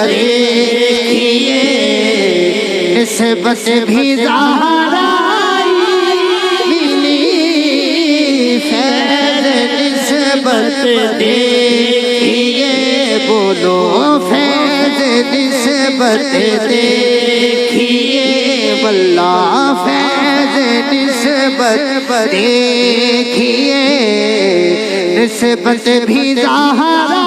देखिए निस्बत भी ज़हरा मिली फैज़ निस्बत देखिए बोलो फैज़ निस्बत देखिए वल्लाह फैज़ निस्बत देखिए निस्बत भी ज़हरा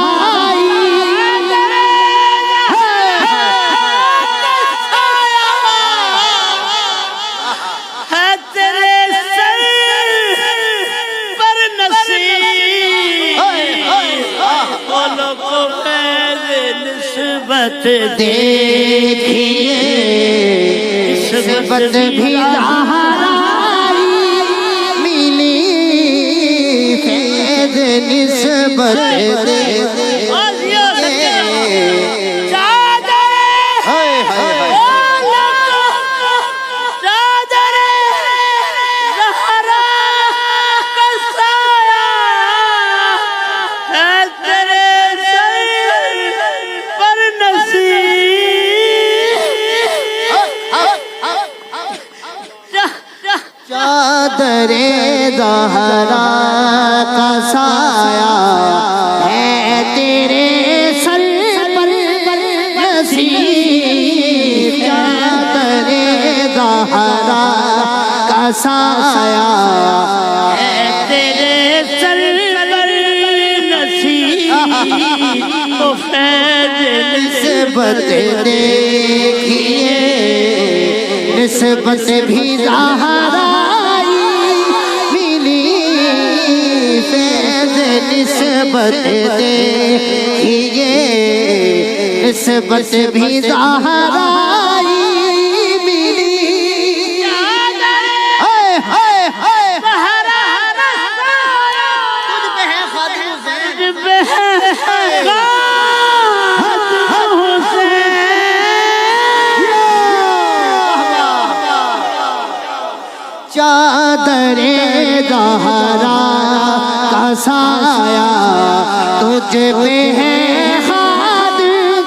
देखिए निस्बत भी ज़हरा मिली फैज़ निस्बत चादरे ज़हरा का साया है तेरे सर पर नसीब चादरे ज़हरा का साया है तेरे सर पर नसीब तो फैज़ निस्बत देखिए निस्बत भी ज़हरा निस्बत देखिए निस्बत भी ज़हरा मिली चादरे ज़हरा का साया तुझ पे है खाद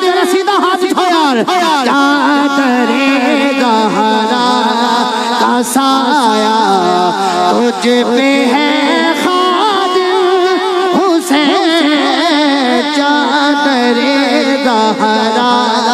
जरा सीधा हाथ उठा यार चादरे ज़हरा का साया तुझ पे है खाद हुसैन चादरे ज़हरा